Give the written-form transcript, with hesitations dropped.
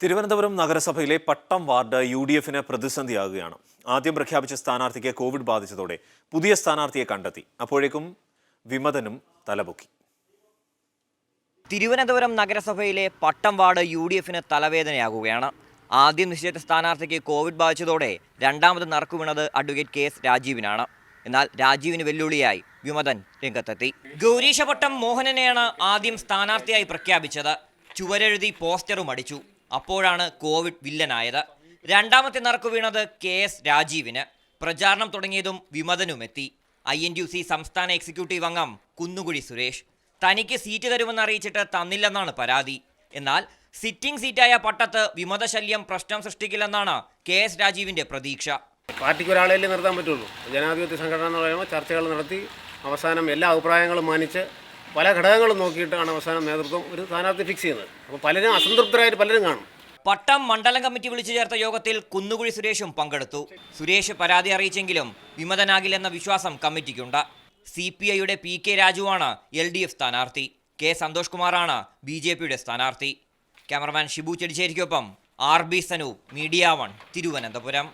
തിരുവനന്തപുരം നഗരസഭയിലെ പട്ടം വാർഡ് യു.ഡി.എഫിന് പ്രതിസന്ധിയാകുകയാണ്. ആദ്യം പ്രഖ്യാപിച്ച സ്ഥാനാർത്ഥിക്ക് കോവിഡ് ബാധിച്ചതോടെ പുതിയ സ്ഥാനാർത്ഥിയെ കണ്ടെത്തി. അപ്പോഴേക്കും വിമതനും തലപൊക്കി. തിരുവനന്തപുരം നഗരസഭയിലെ പട്ടം വാർഡ് യു.ഡി.എഫിന് തലവേദനയാകുകയാണ്. ആദ്യം നിശ്ചയിച്ച സ്ഥാനാർത്ഥിക്ക് കോവിഡ് ബാധിച്ചതോടെ രണ്ടാമത് നറുക്കുവീണത് അഡ്വക്കേറ്റ് കെ.എസ്. രാജീവിനാണ്. എന്നാൽ രാജീവിന് വെല്ലുവിളിയായി വിമതൻ രംഗത്തെത്തി. ഗൗരീശപട്ടം മോഹനനെയാണ് ആദ്യം സ്ഥാനാർത്ഥിയായി പ്രഖ്യാപിച്ചത്. ചുവരെഴുതി പോസ്റ്ററും അടിച്ചു. അപ്പോഴാണ് കോവിഡ് വില്ലനായത്. രണ്ടാമത്തെ നറുക്കു വീണത് കെ.എസ്. രാജീവിന്. പ്രചാരണം തുടങ്ങിയതും വിമതനുമെത്തി. INTUC സംസ്ഥാന എക്സിക്യൂട്ടീവ് അംഗം കുന്നുകുഴി സുരേഷ് തനിക്ക് സീറ്റ് തരുമെന്ന് അറിയിച്ചിട്ട് തന്നില്ലെന്നാണ് പരാതി. എന്നാൽ സിറ്റിംഗ് സീറ്റായ പട്ടത്ത് വിമതശല്യം പ്രശ്നം സൃഷ്ടിക്കില്ലെന്നാണ് കെ.എസ്. രാജീവിന്റെ പ്രതീക്ഷ. പാർട്ടിക്ക് ഒരാളെയല്ലേ നിർത്താൻ പറ്റുള്ളൂ. ജനാധിപത്യ സംഘടന എന്ന് പറയുമ്പോൾ ചർച്ചകൾ നടത്തി അവസാനം എല്ലാ അഭിപ്രായങ്ങളും മാനിച്ച് പല ഘടകങ്ങളും നോക്കിയിട്ടാണ് അവസാനം നേതൃത്വം ഒരു സ്ഥാനാർത്ഥി ഫിക്സ് ചെയ്യുന്നത്. അപ്പോൾ പലരും അസംതൃപ്തരായിട്ട് പലരും കാണും. പട്ടം മണ്ഡലം കമ്മിറ്റി വിളിച്ചു ചേർത്ത യോഗത്തിൽ കുന്നുകുഴി സുരേഷും പങ്കെടുത്തു. സുരേഷ് പരാതി അറിയിച്ചെങ്കിലും വിമതനാകില്ലെന്ന വിശ്വാസം കമ്മിറ്റിക്കുണ്ട്. CPIയുടെ PK രാജുവാണ് LDF സ്ഥാനാർത്ഥി. K. സന്തോഷ് കുമാറാണ് BJPയുടെ സ്ഥാനാർത്ഥി. ക്യാമറമാൻ ഷിബു ചെടിച്ചേരിക്കൊപ്പം RB സനു, മീഡിയ 1, തിരുവനന്തപുരം.